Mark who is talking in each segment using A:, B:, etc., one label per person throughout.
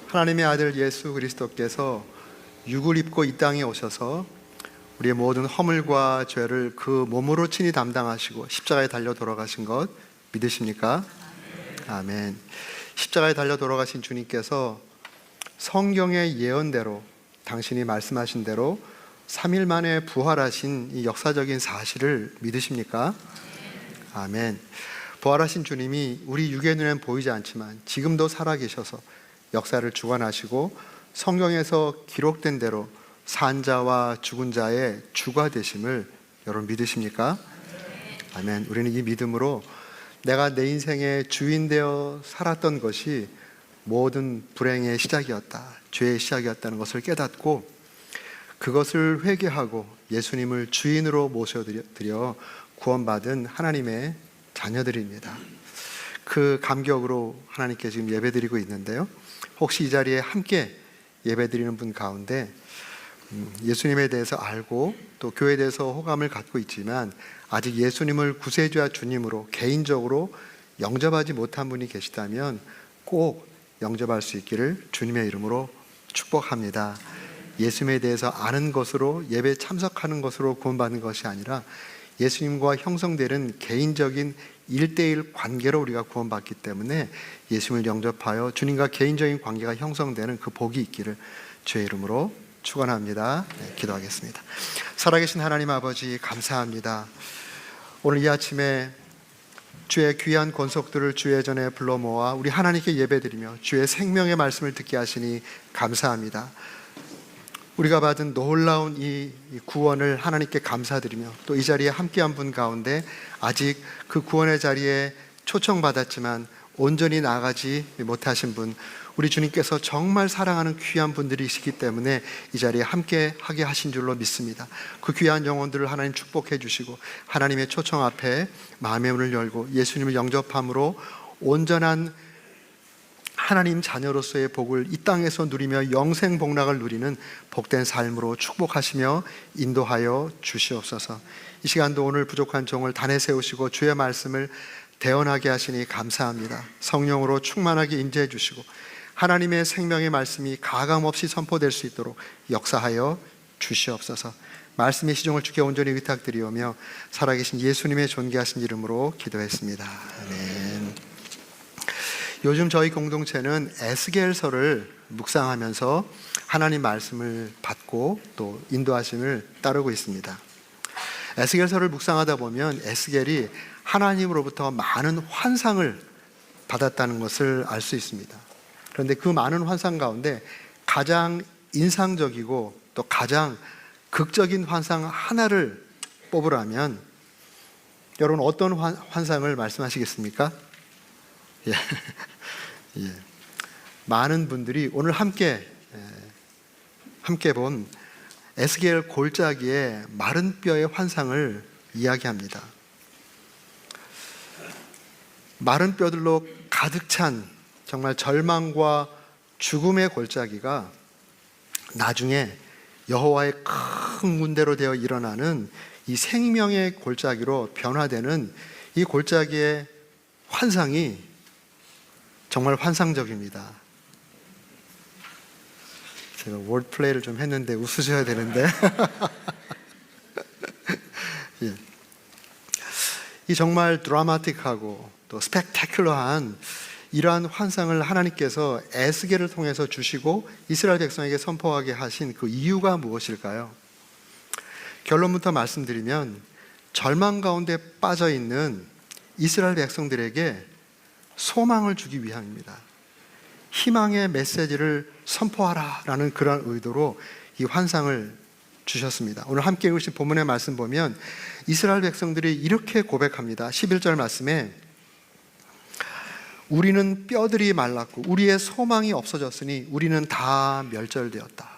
A: 하나님의 아들 예수 그리스도께서 육을 입고 이 땅에 오셔서 우리의 모든 허물과 죄를 그 몸으로 친히 담당하시고 십자가에 달려 돌아가신 것 믿으십니까? 아멘. 십자가에 달려 돌아가신 주님께서 성경의 예언대로 당신이 말씀하신 대로 3일 만에 부활하신 이 역사적인 사실을 믿으십니까? 아멘. 부활하신 주님이 우리 육의 눈엔 보이지 않지만 지금도 살아계셔서 역사를 주관하시고 성경에서 기록된 대로 산 자와 죽은 자의 주가 되심을 여러분 믿으십니까? 아멘. 우리는 이 믿음으로 내가 내 인생의 주인 되어 살았던 것이 모든 불행의 시작이었다, 죄의 시작이었다는 것을 깨닫고 그것을 회개하고 예수님을 주인으로 모셔드려 구원받은 하나님의 자녀들입니다. 그 감격으로 하나님께 지금 예배드리고 있는데요, 혹시 이 자리에 함께 예배드리는 분 가운데 예수님에 대해서 알고 또 교회에 대해서 호감을 갖고 있지만 아직 예수님을 구세주와 주님으로 개인적으로 영접하지 못한 분이 계시다면 꼭 영접할 수 있기를 주님의 이름으로 축복합니다. 예수님에 대해서 아는 것으로 예배에 참석하는 것으로 구원받는 것이 아니라 예수님과 형성되는 개인적인 1:1 관계로 우리가 구원받기 때문에 예수님을 영접하여 주님과 개인적인 관계가 형성되는 그 복이 있기를 주의 이름으로 축원합니다. 기도하겠습니다. 살아계신 하나님 아버지, 감사합니다. 오늘 이 아침에 주의 귀한 권속들을 주의 전에 불러 모아 우리 하나님께 예배드리며 주의 생명의 말씀을 듣게 하시니 감사합니다. 우리가 받은 놀라운 이 구원을 하나님께 감사드리며 또 이 자리에 함께한 분 가운데 아직 그 구원의 자리에 초청받았지만 온전히 나아가지 못하신 분, 우리 주님께서 정말 사랑하는 귀한 분들이시기 때문에 이 자리에 함께 하게 하신 줄로 믿습니다. 그 귀한 영혼들을 하나님 축복해 주시고 하나님의 초청 앞에 마음의 문을 열고 예수님을 영접함으로 온전한 하나님 자녀로서의 복을 이 땅에서 누리며 영생 복락을 누리는 복된 삶으로 축복하시며 인도하여 주시옵소서. 이 시간도 오늘 부족한 종을 단에 세우시고 주의 말씀을 대언하게 하시니 감사합니다. 성령으로 충만하게 임재해 주시고 하나님의 생명의 말씀이 가감없이 선포될 수 있도록 역사하여 주시옵소서. 말씀의 시종을 주께 온전히 위탁드리오며 살아계신 예수님의 존귀하신 이름으로 기도했습니다. 아멘. 요즘 저희 공동체는 에스겔서를 묵상하면서 하나님 말씀을 받고 또 인도하심을 따르고 있습니다. 에스겔서를 묵상하다 보면 에스겔이 하나님으로부터 많은 환상을 받았다는 것을 알 수 있습니다. 그런데 그 많은 환상 가운데 가장 인상적이고 또 가장 극적인 환상 하나를 뽑으라면 여러분 어떤 환상을 말씀하시겠습니까? 예. 예. 많은 분들이 오늘 함께 본 에스겔 골짜기의 마른 뼈의 환상을 이야기합니다. 마른 뼈들로 가득 찬 정말 절망과 죽음의 골짜기가 나중에 여호와의 큰 군대로 되어 일어나는 이 생명의 골짜기로 변화되는 이 골짜기의 환상이 정말 환상적입니다. 제가 월드플레이를 좀 했는데 웃으셔야 되는데 예. 이 정말 드라마틱하고 또 스펙타큘러한 이러한 환상을 하나님께서 에스겔을 통해서 주시고 이스라엘 백성에게 선포하게 하신 그 이유가 무엇일까요? 결론부터 말씀드리면 절망 가운데 빠져있는 이스라엘 백성들에게 소망을 주기 위함입니다. 희망의 메시지를 선포하라 라는 그런 의도로 이 환상을 주셨습니다. 오늘 함께 읽으신 본문의 말씀 보면 이스라엘 백성들이 이렇게 고백합니다. 11절 말씀에 우리는 뼈들이 말랐고 우리의 소망이 없어졌으니 우리는 다 멸절되었다.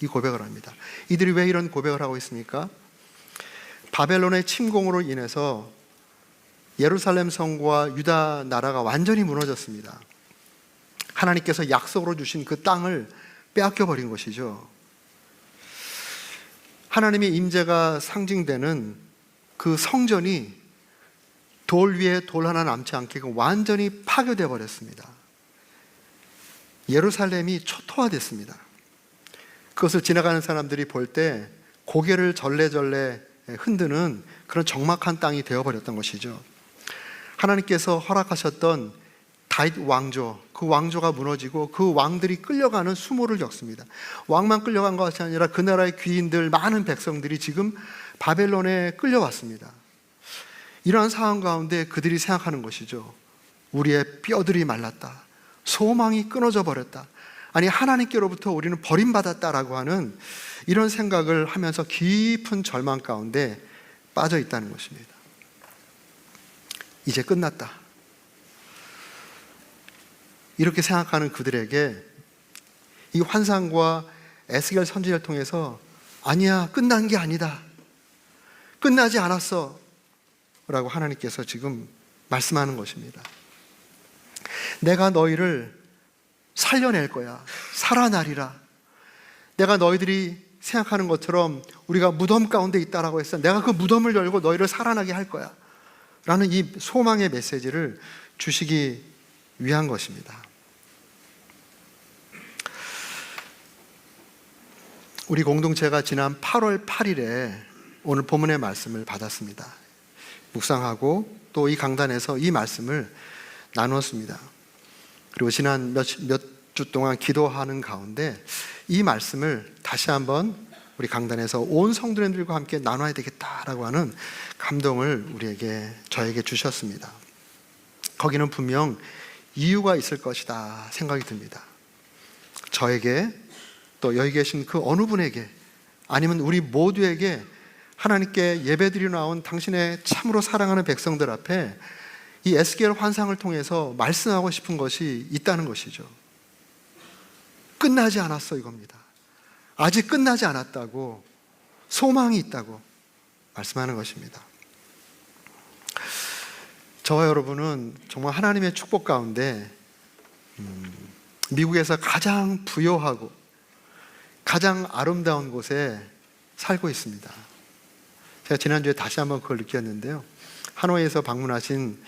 A: 이 고백을 합니다. 이들이 왜 이런 고백을 하고 있습니까? 바벨론의 침공으로 인해서 예루살렘 성과 유다 나라가 완전히 무너졌습니다. 하나님께서 약속으로 주신 그 땅을 빼앗겨 버린 것이죠. 하나님의 임재가 상징되는 그 성전이 돌 위에 돌 하나 남지 않게 완전히 파괴되어 버렸습니다. 예루살렘이 초토화됐습니다. 그것을 지나가는 사람들이 볼 때 고개를 절레절레 흔드는 그런 적막한 땅이 되어버렸던 것이죠. 하나님께서 허락하셨던 다윗 왕조, 그 왕조가 무너지고 그 왕들이 끌려가는 수모를 겪습니다. 왕만 끌려간 것이 아니라 그 나라의 귀인들, 많은 백성들이 지금 바벨론에 끌려왔습니다. 이러한 상황 가운데 그들이 생각하는 것이죠. 우리의 뼈들이 말랐다. 소망이 끊어져 버렸다. 아니, 하나님께로부터 우리는 버림받았다라고 하는 이런 생각을 하면서 깊은 절망 가운데 빠져 있다는 것입니다. 이제 끝났다. 이렇게 생각하는 그들에게 이 환상과 에스겔 선지자를 통해서 아니야, 끝난 게 아니다. 끝나지 않았어. 라고 하나님께서 지금 말씀하는 것입니다. 내가 너희를 살려낼 거야. 살아나리라. 내가 너희들이 생각하는 것처럼 우리가 무덤 가운데 있다라고 했어. 내가 그 무덤을 열고 너희를 살아나게 할 거야. 라는 이 소망의 메시지를 주시기 위한 것입니다. 우리 공동체가 지난 8월 8일에 오늘 본문의 말씀을 받았습니다. 묵상하고 또 이 강단에서 이 말씀을 나누었습니다. 그리고 지난 몇 주 동안 기도하는 가운데 이 말씀을 다시 한번 우리 강단에서 온 성도님들과 함께 나눠야 되겠다라고 하는 감동을 저에게 주셨습니다. 거기는 분명 이유가 있을 것이다 생각이 듭니다. 저에게 또 여기 계신 그 어느 분에게 아니면 우리 모두에게 하나님께 예배드리러 나온 당신의 참으로 사랑하는 백성들 앞에 이 에스겔 환상을 통해서 말씀하고 싶은 것이 있다는 것이죠. 끝나지 않았어 이겁니다. 아직 끝나지 않았다고, 소망이 있다고 말씀하는 것입니다. 저와 여러분은 정말 하나님의 축복 가운데 미국에서 가장 부요하고 가장 아름다운 곳에 살고 있습니다. 제가 지난주에 다시 한번 그걸 느꼈는데요. 하노이에서 방문하신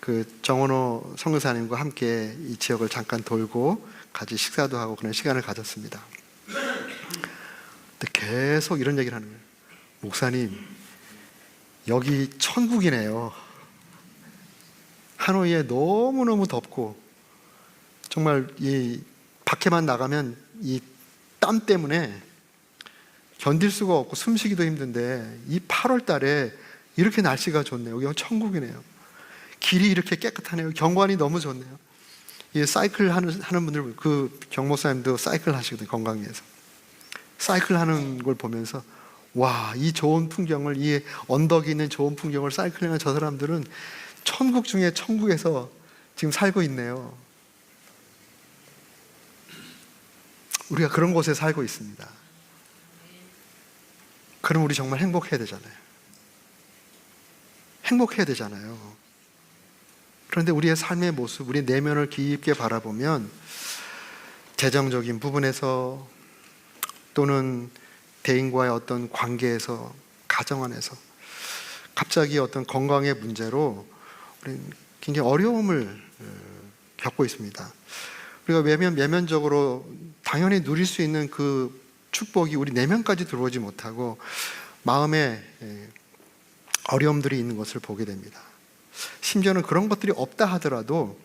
A: 그 정원호 선교사님과 함께 이 지역을 잠깐 돌고 같이 식사도 하고 그런 시간을 가졌습니다. 근데 계속 이런 얘기를 하는 거예요. 목사님, 여기 천국이네요. 하노이에 너무너무 덥고 정말 이 밖에만 나가면 이 땀 때문에 견딜 수가 없고 숨쉬기도 힘든데 이 8월 달에 이렇게 날씨가 좋네요. 여기가 천국이네요. 길이 이렇게 깨끗하네요. 경관이 너무 좋네요. 이 사이클 하는 분들, 그 경목사님도 사이클 하시거든요. 건강위에서 사이클 하는 걸 보면서 와, 이 좋은 풍경을, 이 언덕이 있는 좋은 풍경을 사이클링하는 저 사람들은 천국 중에 천국에서 지금 살고 있네요. 우리가 그런 곳에 살고 있습니다. 그럼 우리 정말 행복해야 되잖아요. 행복해야 되잖아요. 그런데 우리의 삶의 모습, 우리 내면을 깊게 바라보면 재정적인 부분에서 또는 대인과의 어떤 관계에서, 가정 안에서 갑자기 어떤 건강의 문제로 우리는 굉장히 어려움을 겪고 있습니다. 우리가 외면적으로 당연히 누릴 수 있는 그 축복이 우리 내면까지 들어오지 못하고 마음에 어려움들이 있는 것을 보게 됩니다. 심지어는 그런 것들이 없다 하더라도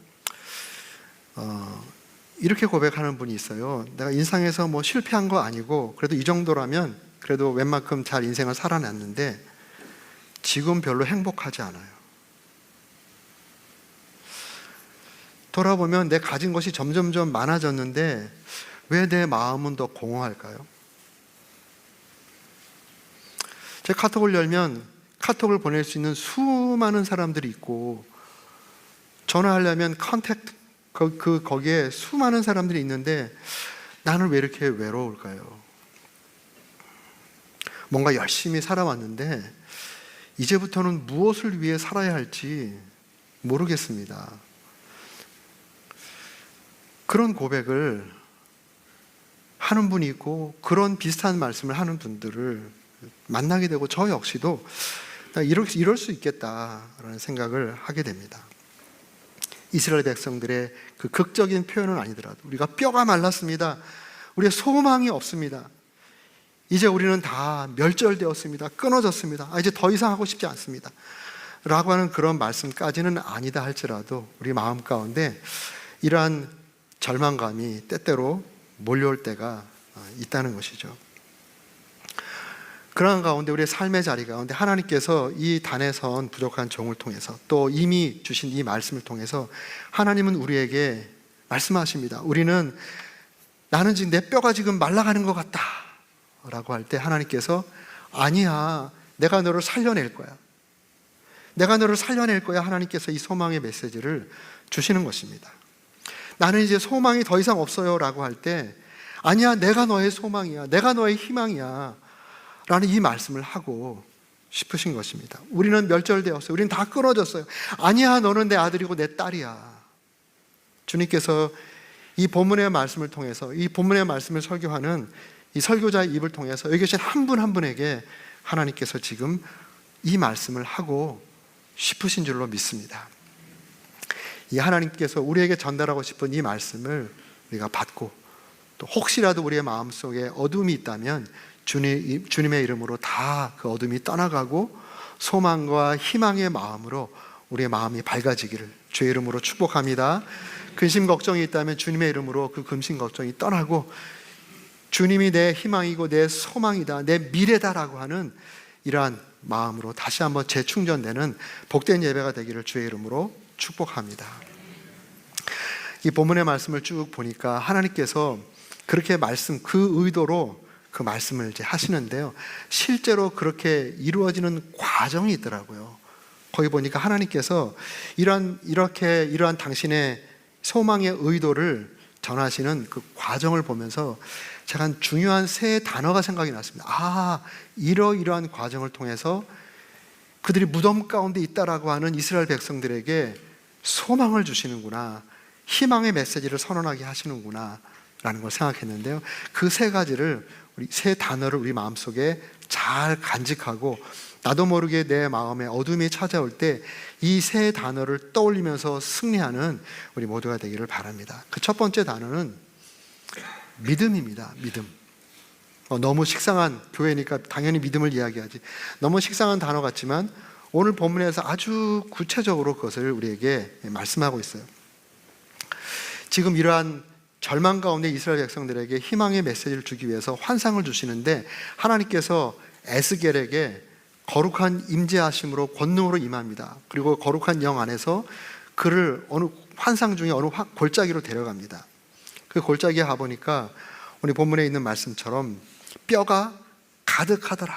A: 이렇게 고백하는 분이 있어요. 내가 인생에서 뭐 실패한 거 아니고 그래도 이 정도라면 그래도 웬만큼 잘 인생을 살아냈는데 지금 별로 행복하지 않아요. 돌아보면 내 가진 것이 점점점 많아졌는데 왜 내 마음은 더 공허할까요? 제 카톡을 열면 카톡을 보낼 수 있는 수많은 사람들이 있고 전화하려면 컨택트 거기에 수많은 사람들이 있는데 나는 왜 이렇게 외로울까요? 뭔가 열심히 살아왔는데 이제부터는 무엇을 위해 살아야 할지 모르겠습니다. 그런 고백을 하는 분이 있고 그런 비슷한 말씀을 하는 분들을 만나게 되고 저 역시도 이럴 수 있겠다라는 생각을 하게 됩니다. 이스라엘 백성들의 그 극적인 표현은 아니더라도 우리가 뼈가 말랐습니다. 우리의 소망이 없습니다. 이제 우리는 다 멸절되었습니다. 끊어졌습니다. 이제 더 이상 하고 싶지 않습니다. 라고 하는 그런 말씀까지는 아니다 할지라도 우리 마음 가운데 이러한 절망감이 때때로 몰려올 때가 있다는 것이죠. 그러한 가운데 우리의 삶의 자리 가운데 하나님께서 이 단에 선 부족한 종을 통해서 또 이미 주신 이 말씀을 통해서 하나님은 우리에게 말씀하십니다. 우리는 나는 지금 내 뼈가 지금 말라가는 것 같다 라고 할 때 하나님께서 아니야, 내가 너를 살려낼 거야. 내가 너를 살려낼 거야. 하나님께서 이 소망의 메시지를 주시는 것입니다. 나는 이제 소망이 더 이상 없어요 라고 할 때 아니야, 내가 너의 소망이야, 내가 너의 희망이야 라는 이 말씀을 하고 싶으신 것입니다. 우리는 멸절되었어요. 우리는 다 끊어졌어요. 아니야, 너는 내 아들이고 내 딸이야. 주님께서 이 본문의 말씀을 통해서, 이 본문의 말씀을 설교하는 이 설교자의 입을 통해서 여기 계신 한 분 한 분에게 하나님께서 지금 이 말씀을 하고 싶으신 줄로 믿습니다. 이 하나님께서 우리에게 전달하고 싶은 이 말씀을 우리가 받고 또 혹시라도 우리의 마음속에 어둠이 있다면 주님의 이름으로 다 그 어둠이 떠나가고 소망과 희망의 마음으로 우리의 마음이 밝아지기를 주의 이름으로 축복합니다. 근심 걱정이 있다면 주님의 이름으로 그 근심 걱정이 떠나고 주님이 내 희망이고 내 소망이다, 내 미래다라고 하는 이러한 마음으로 다시 한번 재충전되는 복된 예배가 되기를 주의 이름으로 축복합니다. 이 본문의 말씀을 쭉 보니까 하나님께서 그렇게 그 의도로 그 말씀을 이제 하시는데요, 실제로 그렇게 이루어지는 과정이 있더라고요. 거기 보니까 하나님께서 이러한 당신의 소망의 의도를 전하시는 그 과정을 보면서 제가 한 중요한 세 단어가 생각이 났습니다. 이러이러한 과정을 통해서 그들이 무덤 가운데 있다라고 하는 이스라엘 백성들에게 소망을 주시는구나, 희망의 메시지를 선언하게 하시는구나 라는 걸 생각했는데요, 그 세 가지를 세 단어를 우리 마음속에 잘 간직하고 나도 모르게 내 마음에 어둠이 찾아올 때 이 세 단어를 떠올리면서 승리하는 우리 모두가 되기를 바랍니다. 그 첫 번째 단어는 믿음입니다. 믿음. 너무 식상한, 교회니까 당연히 믿음을 이야기하지, 너무 식상한 단어 같지만 오늘 본문에서 아주 구체적으로 그것을 우리에게 말씀하고 있어요. 지금 이러한 절망 가운데 이스라엘 백성들에게 희망의 메시지를 주기 위해서 환상을 주시는데 하나님께서 에스겔에게 거룩한 임재하심으로 권능으로 임합니다. 그리고 거룩한 영 안에서 그를 어느 환상 중에 어느 골짜기로 데려갑니다. 그 골짜기에 가보니까 우리 본문에 있는 말씀처럼 뼈가 가득하더라.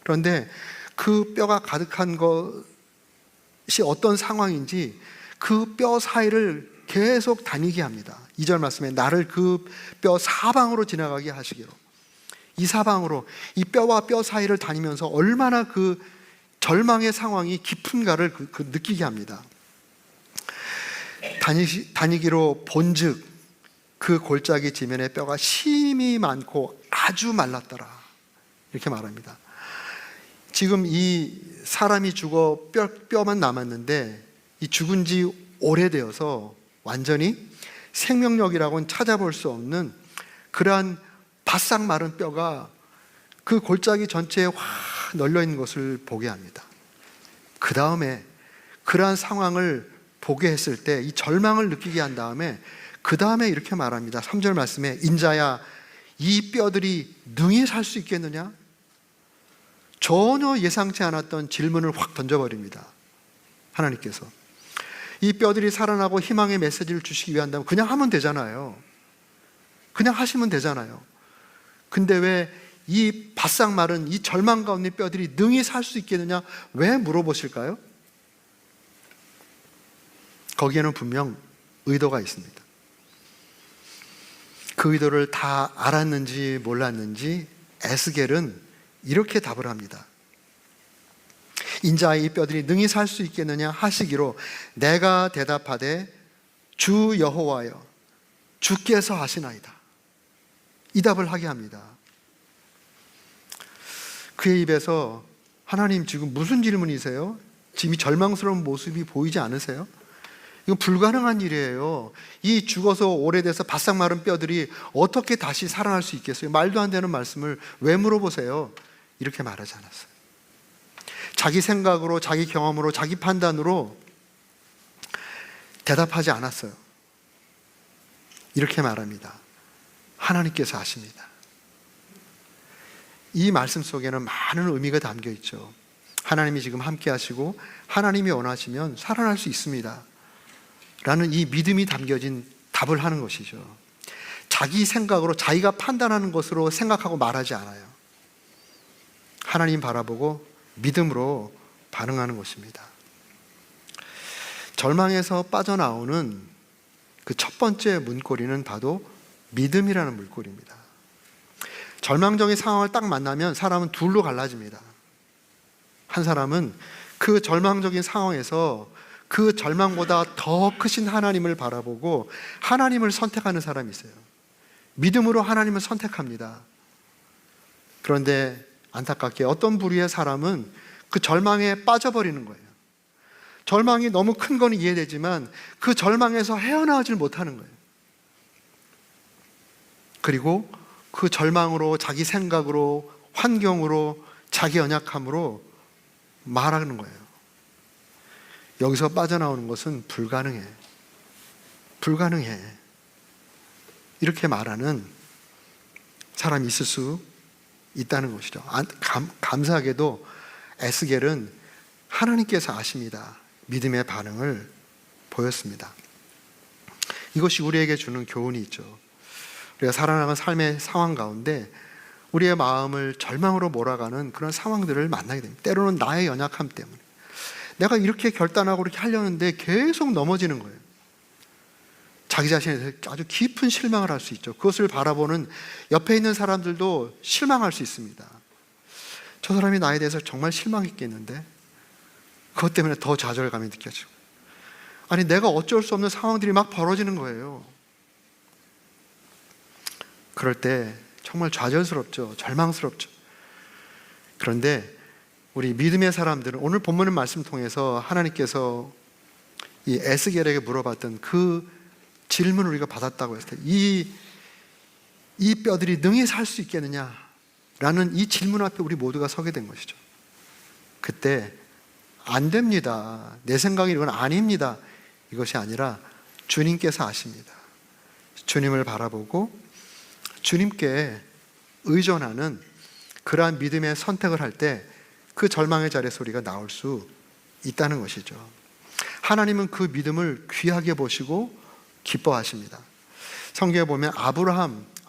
A: 그런데 그 뼈가 가득한 것이 어떤 상황인지 그 뼈 사이를 계속 다니게 합니다. 2절 말씀에 나를 그 뼈 사방으로 지나가게 하시기로, 이 사방으로 이 뼈와 뼈 사이를 다니면서 얼마나 그 절망의 상황이 깊은가를 느끼게 합니다. 다니기로 본즉 그 골짜기 지면에 뼈가 심이 많고 아주 말랐더라, 이렇게 말합니다. 지금 이 사람이 죽어 뼈만 남았는데 이 죽은 지 오래되어서 완전히 생명력이라고는 찾아볼 수 없는 그러한 바싹 마른 뼈가 그 골짜기 전체에 확 널려있는 것을 보게 합니다. 그 다음에 그러한 상황을 보게 했을 때 이 절망을 느끼게 한 다음에 그 다음에 이렇게 말합니다. 3절 말씀에 인자야, 이 뼈들이 능히 살 수 있겠느냐? 전혀 예상치 않았던 질문을 확 던져버립니다. 하나님께서 이 뼈들이 살아나고 희망의 메시지를 주시기 위한다면 그냥 하면 되잖아요. 그냥 하시면 되잖아요. 근데 왜 이 바싹 마른 이 절망 가운데 뼈들이 능히 살 수 있겠느냐, 왜 물어보실까요? 거기에는 분명 의도가 있습니다. 그 의도를 다 알았는지 몰랐는지 에스겔은 이렇게 답을 합니다. 인자의 이 뼈들이 능히 살 수 있겠느냐 하시기로 내가 대답하되 주 여호와여 주께서 하시나이다, 이 답을 하게 합니다. 그의 입에서 하나님 지금 무슨 질문이세요? 지금 이 절망스러운 모습이 보이지 않으세요? 이건 불가능한 일이에요. 이 죽어서 오래돼서 바싹 마른 뼈들이 어떻게 다시 살아날 수 있겠어요? 말도 안 되는 말씀을 왜 물어보세요? 이렇게 말하지 않았어요. 자기 생각으로, 자기 경험으로, 자기 판단으로 대답하지 않았어요. 이렇게 말합니다. 하나님께서 아십니다. 이 말씀 속에는 많은 의미가 담겨 있죠. 하나님이 지금 함께 하시고 하나님이 원하시면 살아날 수 있습니다 라는 이 믿음이 담겨진 답을 하는 것이죠. 자기 생각으로, 자기가 판단하는 것으로 생각하고 말하지 않아요. 하나님 바라보고 믿음으로 반응하는 것입니다. 절망에서 빠져나오는 그 첫 번째 문고리는 바로 믿음이라는 물고리입니다. 절망적인 상황을 딱 만나면 사람은 둘로 갈라집니다. 한 사람은 그 절망적인 상황에서 그 절망보다 더 크신 하나님을 바라보고 하나님을 선택하는 사람이 있어요. 믿음으로 하나님을 선택합니다. 그런데 안타깝게 어떤 부류의 사람은 그 절망에 빠져버리는 거예요. 절망이 너무 큰 건 이해되지만 그 절망에서 헤어나오질 못하는 거예요. 그리고 그 절망으로, 자기 생각으로, 환경으로, 자기 연약함으로 말하는 거예요. 여기서 빠져나오는 것은 불가능해. 불가능해. 이렇게 말하는 사람이 있을 수 있다는 것이죠. 감사하게도 에스겔은 하나님께서 아십니다. 믿음의 반응을 보였습니다. 이것이 우리에게 주는 교훈이 있죠. 우리가 살아나가는 삶의 상황 가운데 우리의 마음을 절망으로 몰아가는 그런 상황들을 만나게 됩니다. 때로는 나의 연약함 때문에 내가 이렇게 결단하고 이렇게 하려는데 계속 넘어지는 거예요. 자기 자신에 대해서 아주 깊은 실망을 할 수 있죠. 그것을 바라보는 옆에 있는 사람들도 실망할 수 있습니다. 저 사람이 나에 대해서 정말 실망했겠는데 그것 때문에 더 좌절감이 느껴지고, 아니 내가 어쩔 수 없는 상황들이 막 벌어지는 거예요. 그럴 때 정말 좌절스럽죠. 절망스럽죠. 그런데 우리 믿음의 사람들은 오늘 본문의 말씀 통해서 하나님께서 이 에스겔에게 물어봤던 그 질문을 우리가 받았다고 했을 때 이 뼈들이 능히 살 수 있겠느냐라는 이 질문 앞에 우리 모두가 서게 된 것이죠. 그때 안 됩니다. 내 생각이 이건 아닙니다. 이것이 아니라 주님께서 아십니다. 주님을 바라보고 주님께 의존하는 그러한 믿음의 선택을 할 때 그 절망의 자리에서 우리가 나올 수 있다는 것이죠. 하나님은 그 믿음을 귀하게 보시고 기뻐하십니다. 성경에 보면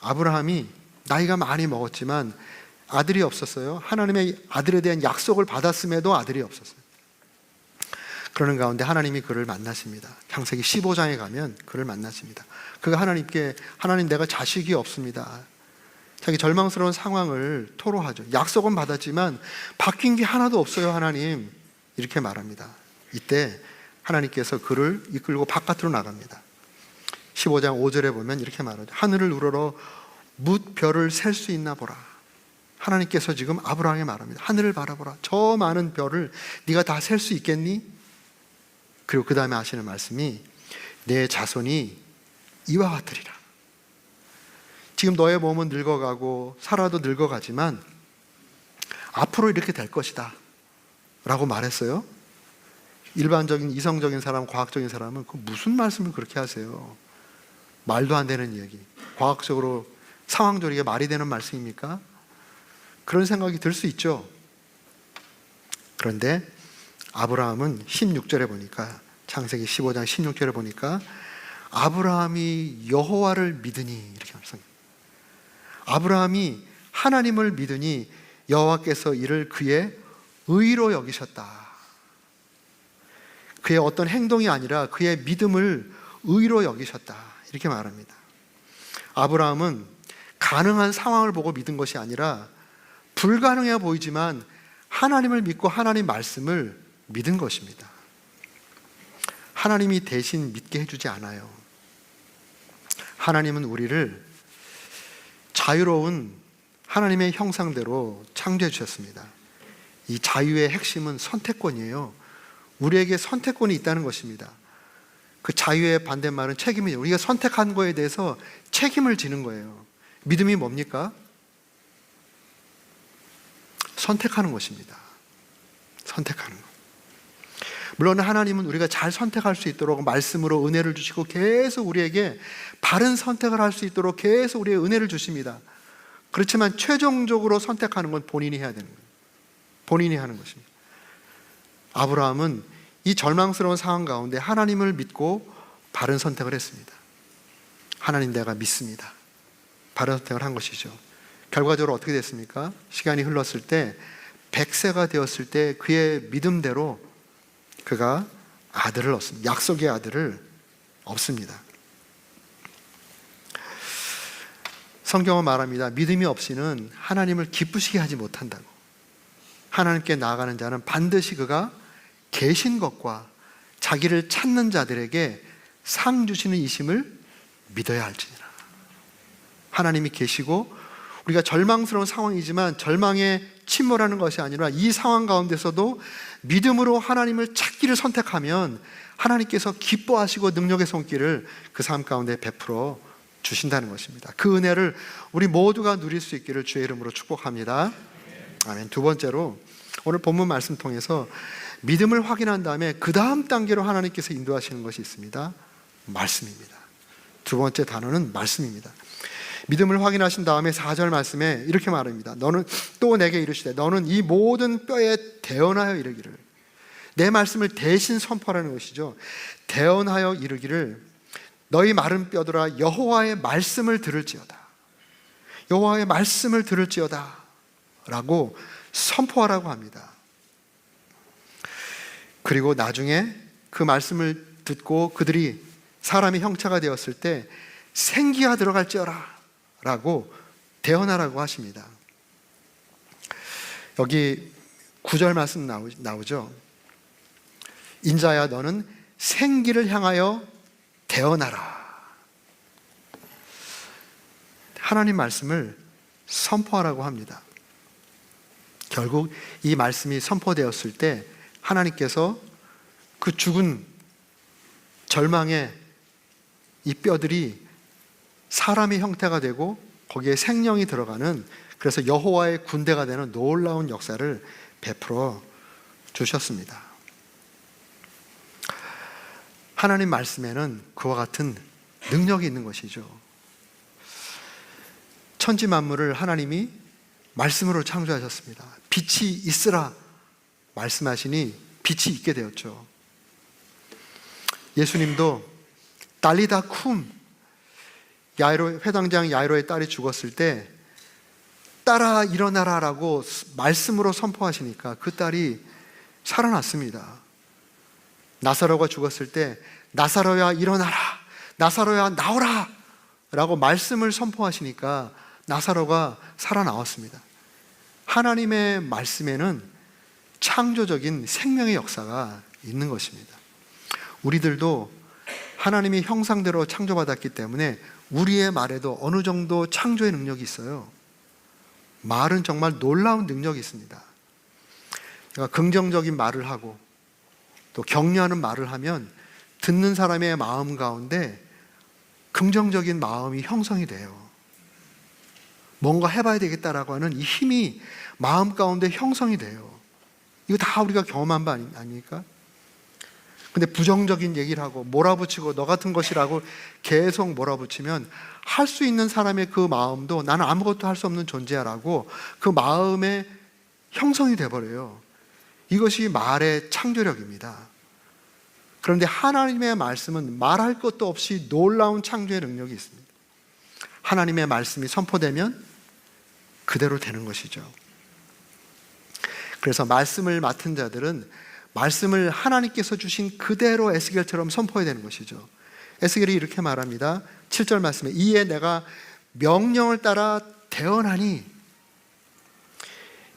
A: 아브라함이 나이가 많이 먹었지만 아들이 없었어요. 하나님의 아들에 대한 약속을 받았음에도 아들이 없었어요. 그러는 가운데 하나님이 그를 만나십니다. 창세기 15장에 가면 그를 만나십니다. 그가 하나님께 하나님 내가 자식이 없습니다. 자기 절망스러운 상황을 토로하죠. 약속은 받았지만 바뀐 게 하나도 없어요 하나님. 이렇게 말합니다. 이때 하나님께서 그를 이끌고 바깥으로 나갑니다. 15장 5절에 보면 이렇게 말하죠. 하늘을 우러러 뭇 별을 셀 수 있나 보라. 하나님께서 지금 아브라함에게 말합니다. 하늘을 바라보라. 저 많은 별을 네가 다 셀 수 있겠니? 그리고 그 다음에 하시는 말씀이 내 자손이 이와 같으리라. 지금 너의 몸은 늙어가고 살아도 늙어가지만 앞으로 이렇게 될 것이다 라고 말했어요. 일반적인 이성적인 사람, 과학적인 사람은 그 무슨 말씀을 그렇게 하세요? 말도 안 되는 이야기, 과학적으로 상황적으로 이게 말이 되는 말씀입니까? 그런 생각이 들 수 있죠. 그런데 아브라함은 16절에 보니까, 창세기 15장 16절에 보니까 아브라함이 여호와를 믿으니 이렇게 말씀합니다. 아브라함이 하나님을 믿으니 여호와께서 이를 그의 의로 여기셨다. 그의 어떤 행동이 아니라 그의 믿음을 의로 여기셨다. 이렇게 말합니다. 아브라함은 가능한 상황을 보고 믿은 것이 아니라 불가능해 보이지만 하나님을 믿고 하나님 말씀을 믿은 것입니다. 하나님이 대신 믿게 해주지 않아요. 하나님은 우리를 자유로운 하나님의 형상대로 창조해 주셨습니다. 이 자유의 핵심은 선택권이에요. 우리에게 선택권이 있다는 것입니다. 그 자유의 반대말은 책임이에요. 우리가 선택한 거에 대해서 책임을 지는 거예요. 믿음이 뭡니까? 선택하는 것입니다. 선택하는 것. 물론 하나님은 우리가 잘 선택할 수 있도록 말씀으로 은혜를 주시고 계속 우리에게 바른 선택을 할 수 있도록 계속 우리에게 은혜를 주십니다. 그렇지만 최종적으로 선택하는 건 본인이 해야 되는 거예요. 본인이 하는 것입니다. 아브라함은 이 절망스러운 상황 가운데 하나님을 믿고 바른 선택을 했습니다. 하나님, 내가 믿습니다. 바른 선택을 한 것이죠. 결과적으로 어떻게 됐습니까? 시간이 흘렀을 때 100세가 되었을 때 그의 믿음대로 그가 아들을 얻습니다. 약속의 아들을 얻습니다. 성경은 말합니다. 믿음이 없이는 하나님을 기쁘시게 하지 못한다고. 하나님께 나아가는 자는 반드시 그가 계신 것과 자기를 찾는 자들에게 상 주시는 이심을 믿어야 할지니라. 하나님이 계시고 우리가 절망스러운 상황이지만 절망에 침몰하는 것이 아니라 이 상황 가운데서도 믿음으로 하나님을 찾기를 선택하면 하나님께서 기뻐하시고 능력의 손길을 그 삶 가운데 베풀어 주신다는 것입니다. 그 은혜를 우리 모두가 누릴 수 있기를 주의 이름으로 축복합니다. 아멘. 두 번째로 오늘 본문 말씀 통해서 믿음을 확인한 다음에 그 다음 단계로 하나님께서 인도하시는 것이 있습니다. 말씀입니다. 두 번째 단어는 말씀입니다. 믿음을 확인하신 다음에 4절 말씀에 이렇게 말합니다. 너는 또 내게 이르시되 너는 이 모든 뼈에 대언하여 이르기를. 내 말씀을 대신 선포하라는 것이죠. 대언하여 이르기를 너희 마른 뼈들아 여호와의 말씀을 들을지어다. 여호와의 말씀을 들을지어다 라고 선포하라고 합니다. 그리고 나중에 그 말씀을 듣고 그들이 사람의 형체가 되었을 때 생기가 들어갈지어라 라고 대언하라고 하십니다. 여기 9절 말씀 나오죠. 인자야 너는 생기를 향하여 대언하라. 하나님 말씀을 선포하라고 합니다. 결국 이 말씀이 선포되었을 때 하나님께서 그 죽은 절망의 이 뼈들이 사람의 형태가 되고 거기에 생명이 들어가는, 그래서 여호와의 군대가 되는 놀라운 역사를 베풀어 주셨습니다. 하나님 말씀에는 그와 같은 능력이 있는 것이죠. 천지 만물을 하나님이 말씀으로 창조하셨습니다. 빛이 있으라 말씀하시니 빛이 있게 되었죠. 예수님도 달리다 쿰, 야이로, 회당장 야이로의 딸이 죽었을 때 딸아 일어나라 라고 말씀으로 선포하시니까 그 딸이 살아났습니다. 나사로가 죽었을 때 나사로야 일어나라, 나사로야 나오라 라고 말씀을 선포하시니까 나사로가 살아나왔습니다. 하나님의 말씀에는 창조적인 생명의 역사가 있는 것입니다. 우리들도 하나님의 형상대로 창조받았기 때문에 우리의 말에도 어느 정도 창조의 능력이 있어요. 말은 정말 놀라운 능력이 있습니다. 그러니까 긍정적인 말을 하고 또 격려하는 말을 하면 듣는 사람의 마음 가운데 긍정적인 마음이 형성이 돼요. 뭔가 해봐야 되겠다라고 하는 이 힘이 마음 가운데 형성이 돼요. 이거 다 우리가 경험한 바 아닙니까? 근데 부정적인 얘기를 하고 몰아붙이고 너 같은 것이라고 계속 몰아붙이면 할 수 있는 사람의 그 마음도 나는 아무것도 할 수 없는 존재야라고 그 마음의 형성이 돼버려요. 이것이 말의 창조력입니다. 그런데 하나님의 말씀은 말할 것도 없이 놀라운 창조의 능력이 있습니다. 하나님의 말씀이 선포되면 그대로 되는 것이죠. 그래서 말씀을 맡은 자들은 말씀을 하나님께서 주신 그대로 에스겔처럼 선포해야 되는 것이죠. 에스겔이 이렇게 말합니다. 7절 말씀에 이에 내가 명령을 따라 대언하니,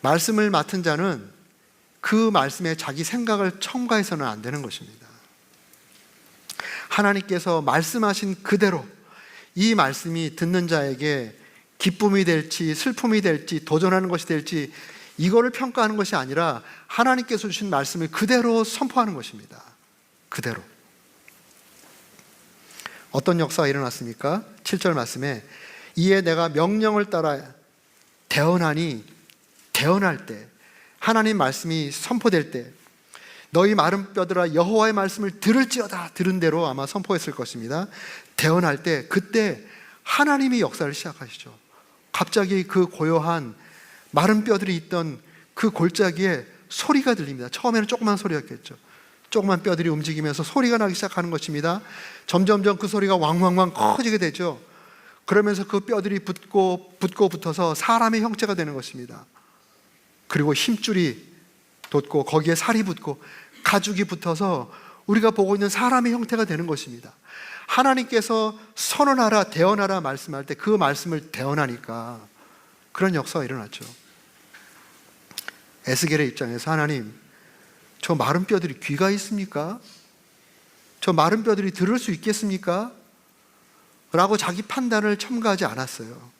A: 말씀을 맡은 자는 그 말씀에 자기 생각을 첨가해서는 안 되는 것입니다. 하나님께서 말씀하신 그대로 이 말씀이 듣는 자에게 기쁨이 될지 슬픔이 될지 도전하는 것이 될지 이거를 평가하는 것이 아니라 하나님께서 주신 말씀을 그대로 선포하는 것입니다. 그대로. 어떤 역사가 일어났습니까? 7절 말씀에 이에 내가 명령을 따라 대언하니, 대언할 때, 하나님 말씀이 선포될 때 너희 마른 뼈들아 여호와의 말씀을 들을지어다, 들은 대로 아마 선포했을 것입니다. 대언할 때 그때 하나님이 역사를 시작하시죠. 갑자기 그 고요한 마른 뼈들이 있던 그 골짜기에 소리가 들립니다. 처음에는 조그만 소리였겠죠. 조그만 뼈들이 움직이면서 소리가 나기 시작하는 것입니다. 점점점 그 소리가 왕왕왕 커지게 되죠. 그러면서 그 뼈들이 붙어서 사람의 형체가 되는 것입니다. 그리고 힘줄이 돋고 거기에 살이 붙고 가죽이 붙어서 우리가 보고 있는 사람의 형태가 되는 것입니다. 하나님께서 선언하라, 대언하라 말씀할 때 그 말씀을 대언하니까 그런 역사가 일어났죠. 에스겔의 입장에서 하나님, 저 마른 뼈들이 귀가 있습니까? 저 마른 뼈들이 들을 수 있겠습니까? 라고 자기 판단을 첨가하지 않았어요.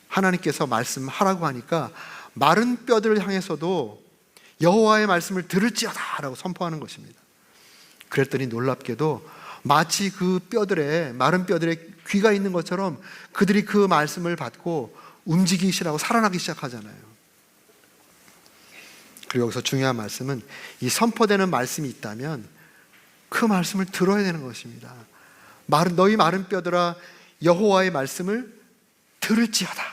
A: 하나님께서 말씀하라고 하니까 마른 뼈들을 향해서도 여호와의 말씀을 들을지어다 라고 선포하는 것입니다. 그랬더니 놀랍게도 마치 그 뼈들에, 마른 뼈들에 귀가 있는 것처럼 그들이 그 말씀을 받고 움직이기 시작하고 살아나기 시작하잖아요. 그리고 여기서 중요한 말씀은 이 선포되는 말씀이 있다면 그 말씀을 들어야 되는 것입니다. 너희 마른 뼈들아 여호와의 말씀을 들을지어다.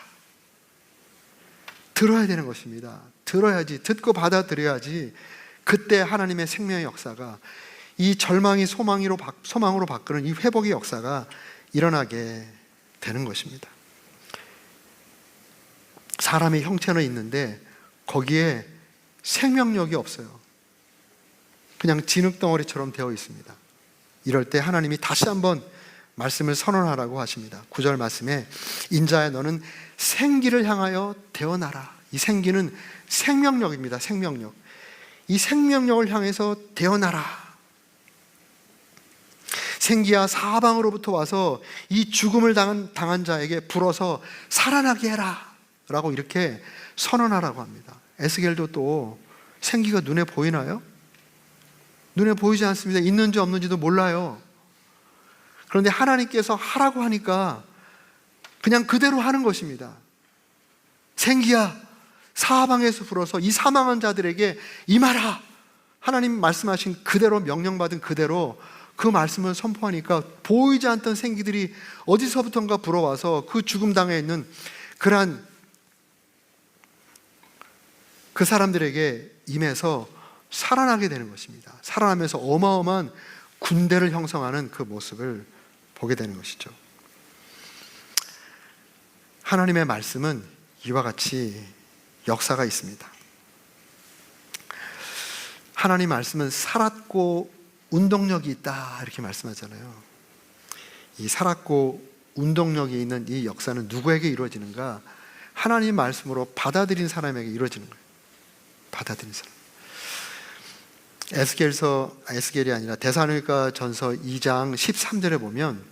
A: 들어야 되는 것입니다. 들어야지, 듣고 받아들여야지 그때 하나님의 생명의 역사가, 이 절망이 소망으로 바꾸는 이 회복의 역사가 일어나게 되는 것입니다. 사람의 형체는 있는데 거기에 생명력이 없어요. 그냥 진흙덩어리처럼 되어 있습니다. 이럴 때 하나님이 다시 한번 말씀을 선언하라고 하십니다. 9절 말씀에 인자야 너는 생기를 향하여 대언하라. 이 생기는 생명력입니다. 생명력. 이 생명력을 향해서 대언하라. 생기야 사방으로부터 와서 이 죽음을 당한 자에게 불어서 살아나게 해라 라고 이렇게 선언하라고 합니다. 에스겔도 또 생기가 눈에 보이나요? 눈에 보이지 않습니다. 있는지 없는지도 몰라요. 그런데 하나님께서 하라고 하니까 그냥 그대로 하는 것입니다. 생기야 사방에서 불어서 이 사망한 자들에게 임하라. 하나님 말씀하신 그대로, 명령받은 그대로 그 말씀을 선포하니까 보이지 않던 생기들이 어디서부턴가 불어와서 그 죽음 당해 있는 그 사람들에게 임해서 살아나게 되는 것입니다. 살아나면서 어마어마한 군대를 형성하는 그 모습을 보게 되는 것이죠. 하나님의 말씀은 이와 같이 역사가 있습니다. 하나님 말씀은 살았고 운동력이 있다 이렇게 말씀하잖아요. 이 살았고 운동력이 있는 이 역사는 누구에게 이루어지는가? 하나님 말씀으로 받아들인 사람에게 이루어지는 거예요. 받아들인 사람. 에스겔이 아니라 데살로니가 전서 2장 13절에 보면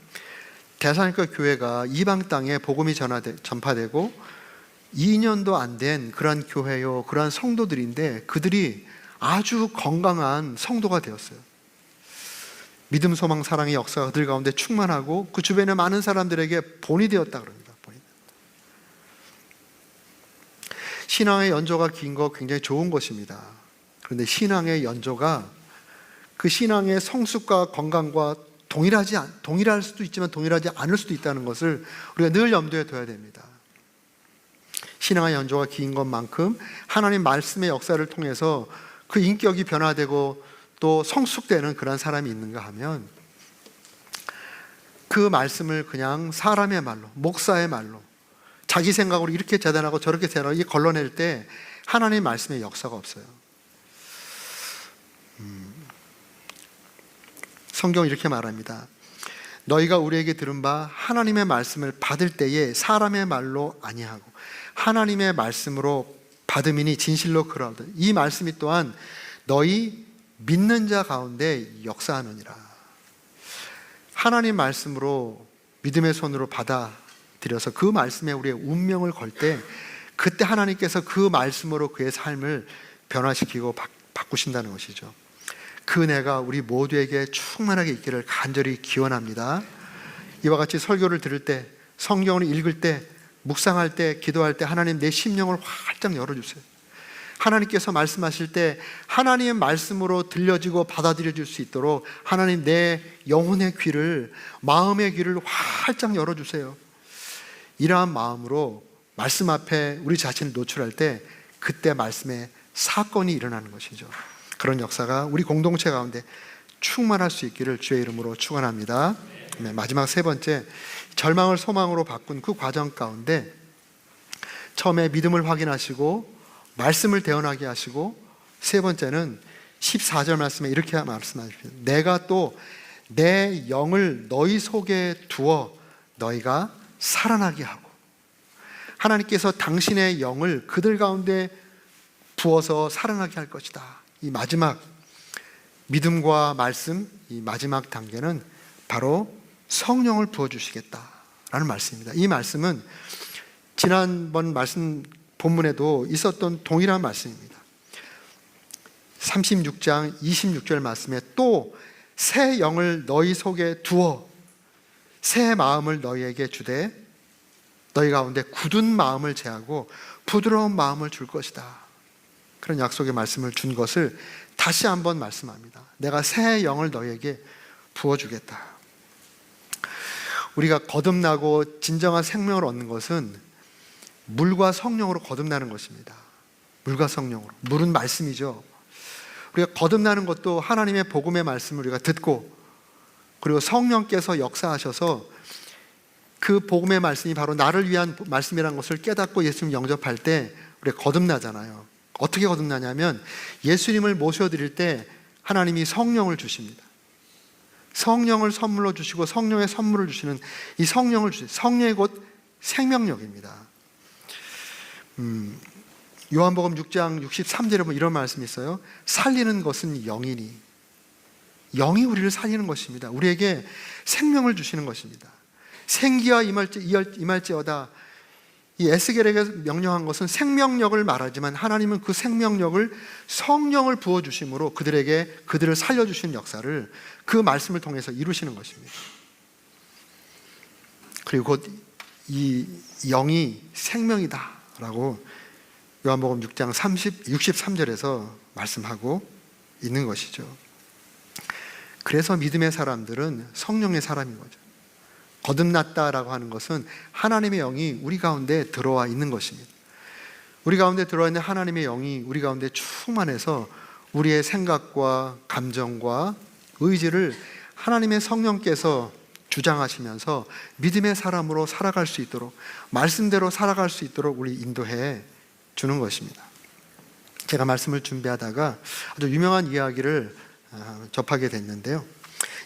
A: 데살로니가 교회가 이방 땅에 복음이 전파되고 2년도 안 된 그러한 교회요, 그러한 성도들인데 그들이 아주 건강한 성도가 되었어요. 믿음, 소망, 사랑의 역사가 그들 가운데 충만하고 그 주변에 많은 사람들에게 본이 되었다 그럽니다. 신앙의 연조가 긴 거 굉장히 좋은 것입니다. 그런데 신앙의 연조가 그 신앙의 성숙과 건강과 동일할 수도 있지만 동일하지 않을 수도 있다는 것을 우리가 늘 염두에 둬야 됩니다. 신앙의 연조가 긴 것만큼 하나님 말씀의 역사를 통해서 그 인격이 변화되고 또 성숙되는 그런 사람이 있는가 하면 그 말씀을 그냥 사람의 말로, 목사의 말로 자기 생각으로 이렇게 재단하고 저렇게 재단하고 이게 걸러낼 때 하나님의 말씀의 역사가 없어요. 성경은 이렇게 말합니다. 너희가 우리에게 들은 바 하나님의 말씀을 받을 때에 사람의 말로 아니하고 하나님의 말씀으로 받음이니 진실로 그러하다. 이 말씀이 또한 너희 믿는 자 가운데 역사하느니라. 하나님 말씀으로 믿음의 손으로 받아들여서 그 말씀에 우리의 운명을 걸 때 그때 하나님께서 그 말씀으로 그의 삶을 변화시키고 바꾸신다는 것이죠. 그 은혜가 우리 모두에게 충만하게 있기를 간절히 기원합니다. 이와 같이 설교를 들을 때, 성경을 읽을 때, 묵상할 때, 기도할 때 하나님 내 심령을 활짝 열어주세요. 하나님께서 말씀하실 때 하나님의 말씀으로 들려지고 받아들여질 수 있도록 하나님 내 영혼의 귀를, 마음의 귀를 활짝 열어주세요. 이러한 마음으로 말씀 앞에 우리 자신을 노출할 때 그때 말씀에 사건이 일어나는 것이죠. 그런 역사가 우리 공동체 가운데 충만할 수 있기를 주의 이름으로 축원합니다. 네, 마지막 세 번째, 절망을 소망으로 바꾼 그 과정 가운데 처음에 믿음을 확인하시고 말씀을 대언하게 하시고, 세 번째는 14절 말씀에 이렇게 말씀하십니다. 내가 또 내 영을 너희 속에 두어 너희가 살아나게 하고, 하나님께서 당신의 영을 그들 가운데 부어서 살아나게 할 것이다. 이 마지막 믿음과 말씀, 이 마지막 단계는 바로 성령을 부어주시겠다라는 말씀입니다. 이 말씀은 지난번 말씀 본문에도 있었던 동일한 말씀입니다. 36장 26절 말씀에 또 새 영을 너희 속에 두어 새 마음을 너희에게 주되 너희 가운데 굳은 마음을 제하고 부드러운 마음을 줄 것이다. 그런 약속의 말씀을 준 것을 다시 한번 말씀합니다. 내가 새 영을 너희에게 부어주겠다. 우리가 거듭나고 진정한 생명을 얻는 것은 물과 성령으로 거듭나는 것입니다. 물과 성령으로. 물은 말씀이죠. 우리가 거듭나는 것도 하나님의 복음의 말씀을 우리가 듣고, 그리고 성령께서 역사하셔서 그 복음의 말씀이 바로 나를 위한 말씀이라는 것을 깨닫고 예수님 영접할 때 우리가 거듭나잖아요. 어떻게 거듭나냐면 예수님을 모셔드릴 때 하나님이 성령을 주십니다. 성령을 선물로 주시고 성령의 선물을 주시는 이 성령을 주세요. 성령이 곧 생명력입니다. 요한복음 6장 63절에 보면 이런 말씀이 있어요. 살리는 것은 영이니, 영이 우리를 살리는 것입니다. 우리에게 생명을 주시는 것입니다. 생기가 임할지어다. 이 에스겔에게 명령한 것은 생명력을 말하지만 하나님은 그 생명력을 성령을 부어주심으로 그들을 살려주시는 역사를 그 말씀을 통해서 이루시는 것입니다. 그리고 곧 이 영이 생명이다 라고 요한복음 6장 63절에서 말씀하고 있는 것이죠. 그래서 믿음의 사람들은 성령의 사람인 거죠. 거듭났다라고 하는 것은 하나님의 영이 우리 가운데 들어와 있는 것입니다. 우리 가운데 들어와 있는 하나님의 영이 우리 가운데 충만해서 우리의 생각과 감정과 의지를 하나님의 성령께서 주장하시면서 믿음의 사람으로 살아갈 수 있도록, 말씀대로 살아갈 수 있도록 우리 인도해 주는 것입니다. 제가 말씀을 준비하다가 아주 유명한 이야기를 접하게 됐는데요.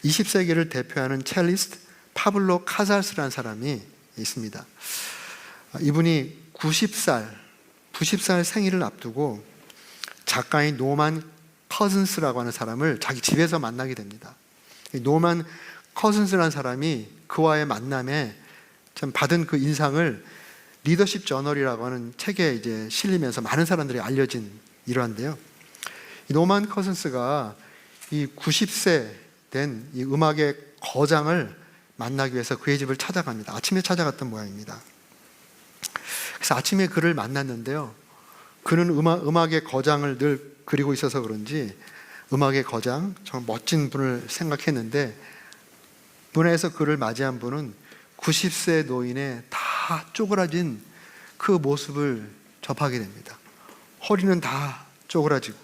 A: 20세기를 대표하는 첼리스트 파블로 카살스라는 사람이 있습니다. 이분이 90살 생일을 앞두고 작가인 노만 커즌스라고 하는 사람을 자기 집에서 만나게 됩니다. 노만 커즌스라는 사람이 그와의 만남에 참 받은 그 인상을 리더십 저널이라고 하는 책에 이제 실리면서 많은 사람들이 알려진 일화인데요. 노만 커즌스가 이 90세 된 이 음악의 거장을 만나기 위해서 그의 집을 찾아갑니다. 아침에 찾아갔던 모양입니다. 그래서 아침에 그를 만났는데요. 그는 음악의 거장을 늘 그리고 있어서 그런지 음악의 거장, 정말 멋진 분을 생각했는데 문에서 그를 맞이한 분은 90세 노인의 다 쪼그라진 그 모습을 접하게 됩니다. 허리는 다 쪼그라지고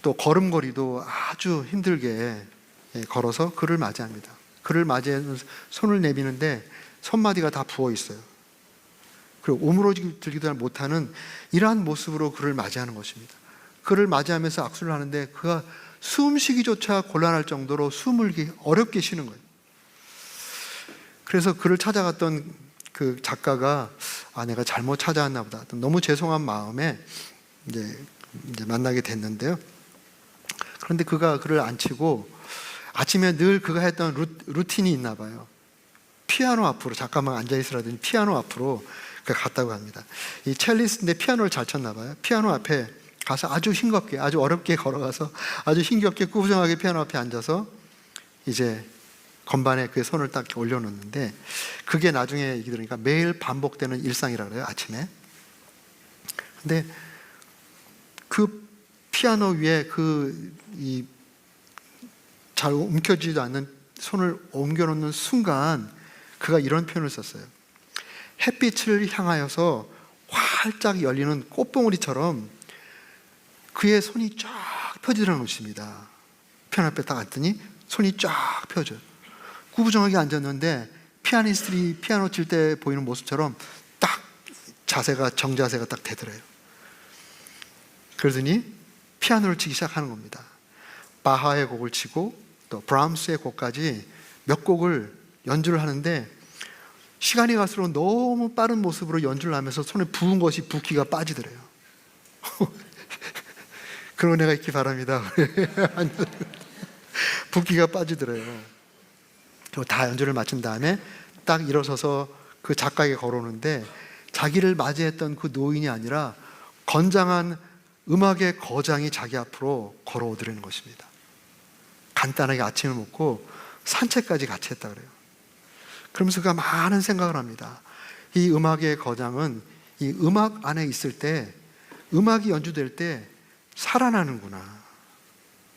A: 또 걸음걸이도 아주 힘들게 걸어서 그를 맞이합니다. 그를 맞이해서 손을 내미는데 손마디가 다 부어 있어요. 그리고 오므러들기도 못하는 이러한 모습으로 그를 맞이하는 것입니다. 그를 맞이하면서 악수를 하는데 그가 숨쉬기조차 곤란할 정도로 숨을 어렵게 쉬는 거예요. 그래서 그를 찾아갔던 그 작가가 내가 잘못 찾아왔나 보다. 너무 죄송한 마음에 이제 만나게 됐는데요. 그런데 그가 그를 앉히고 아침에 늘 그가 했던 루틴이 있나 봐요. 피아노 앞으로 잠깐만 앉아있으라더니 피아노 앞으로 갔다고 합니다. 이 첼리스트인데 피아노를 잘 쳤나 봐요. 피아노 앞에 가서 아주 싱겁게, 아주 어렵게 걸어가서 아주 힘겹게 꾸부정하게 피아노 앞에 앉아서 이제 건반에 그의 손을 딱 올려놓는데, 그게 나중에 얘기 들으니까 매일 반복되는 일상이라 그래요, 아침에. 근데 그 피아노 위에 잘 움켜쥐지도 않는 손을 옮겨놓는 순간 그가 이런 표현을 썼어요. 햇빛을 향하여서 활짝 열리는 꽃봉오리처럼 그의 손이 쫙 펴지는 것입니다. 피아노 앞에 딱 앉더니 손이 쫙 펴져요. 구부정하게 앉았는데 피아니스트들이 피아노 칠 때 보이는 모습처럼 딱 정자세가 딱 되더래요. 그러더니 피아노를 치기 시작하는 겁니다. 바하의 곡을 치고 또 브람스의 곡까지 몇 곡을 연주를 하는데, 시간이 갈수록 너무 빠른 모습으로 연주를 하면서 손에 부은 것이 붓기가 빠지더래요. 그런 애가 있기 바랍니다. 붓기가 빠지더래요. 그리고 다 연주를 마친 다음에 딱 일어서서 그 작가에게 걸어오는데, 자기를 맞이했던 그 노인이 아니라 건장한 음악의 거장이 자기 앞으로 걸어오더라는 것입니다. 간단하게 아침을 먹고 산책까지 같이 했다 그래요. 그러면서 그가 많은 생각을 합니다. 이 음악의 거장은 이 음악 안에 있을 때, 음악이 연주될 때 살아나는구나,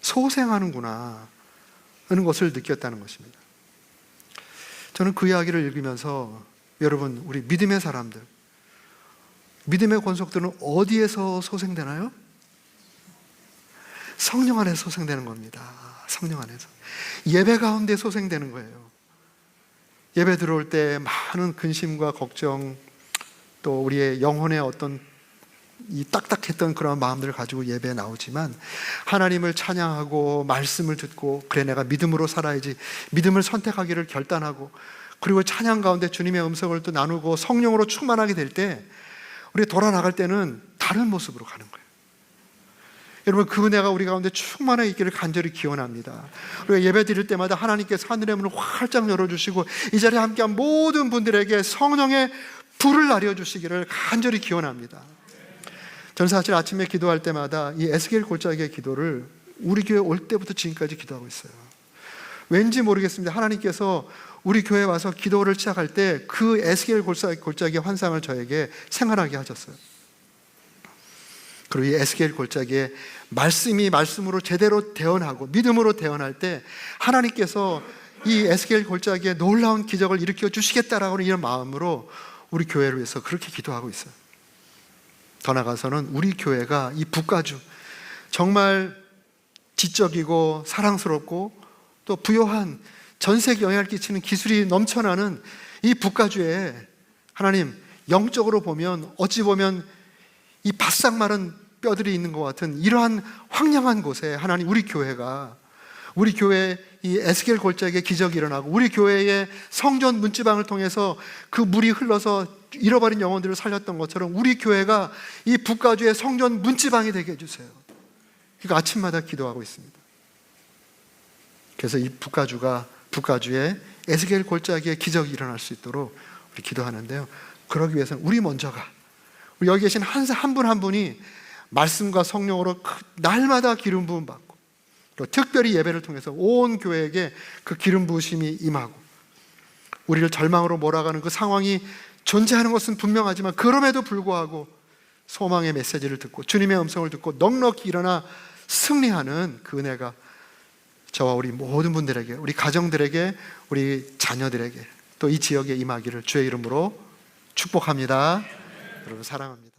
A: 소생하는구나 하는 것을 느꼈다는 것입니다. 저는 그 이야기를 읽으면서, 여러분, 우리 믿음의 사람들, 믿음의 권속들은 어디에서 소생되나요? 성령 안에서 소생되는 겁니다. 성령 안에서. 예배 가운데 소생되는 거예요. 예배 들어올 때 많은 근심과 걱정, 또 우리의 영혼의 어떤 이 딱딱했던 그런 마음들을 가지고 예배에 나오지만, 하나님을 찬양하고 말씀을 듣고, 그래 내가 믿음으로 살아야지, 믿음을 선택하기를 결단하고, 그리고 찬양 가운데 주님의 음성을 또 나누고 성령으로 충만하게 될 때, 우리 돌아 나갈 때는 다른 모습으로 가는 거예요. 여러분, 그 은혜가 우리 가운데 충만하게 있기를 간절히 기원합니다. 우리가 예배 드릴 때마다 하나님께서 하늘의 문을 활짝 열어주시고, 이 자리에 함께한 모든 분들에게 성령의 불을 날려주시기를 간절히 기원합니다. 저는 사실 아침에 기도할 때마다 이 에스겔 골짜기의 기도를 우리 교회 올 때부터 지금까지 기도하고 있어요. 왠지 모르겠습니다. 하나님께서 우리 교회에 와서 기도를 시작할 때 그 에스겔 골짜기의 환상을 저에게 생활하게 하셨어요. 그리고 이 에스겔 골짜기에 말씀이 말씀으로 제대로 대언하고 믿음으로 대언할 때, 하나님께서 이 에스겔 골짜기에 놀라운 기적을 일으켜 주시겠다라고 이런 마음으로 우리 교회를 위해서 그렇게 기도하고 있어요. 더 나아가서는 우리 교회가 이 북가주, 정말 지적이고 사랑스럽고 또 부요한, 전 세계 영향을 끼치는 기술이 넘쳐나는 이 북가주에, 하나님, 영적으로 보면 어찌 보면 이 바싹 마른 뼈들이 있는 것 같은 이러한 황량한 곳에 하나님, 우리 교회에 이 에스겔 골짜기에 기적이 일어나고, 우리 교회의 성전 문지방을 통해서 그 물이 흘러서 잃어버린 영혼들을 살렸던 것처럼 우리 교회가 이 북가주의 성전 문지방이 되게 해주세요. 그러니까 아침마다 기도하고 있습니다. 그래서 이 북가주의 에스겔 골짜기에 기적이 일어날 수 있도록 우리 기도하는데요, 그러기 위해서는 우리 먼저가, 우리 여기 계신 한 분 한 분이 말씀과 성령으로 날마다 기름 부음 받고, 또 특별히 예배를 통해서 온 교회에게 그 기름 부으심이 임하고, 우리를 절망으로 몰아가는 그 상황이 존재하는 것은 분명하지만 그럼에도 불구하고 소망의 메시지를 듣고 주님의 음성을 듣고 넉넉히 일어나 승리하는 그 은혜가 저와 우리 모든 분들에게, 우리 가정들에게, 우리 자녀들에게, 또 이 지역에 임하기를 주의 이름으로 축복합니다. 여러분 사랑합니다.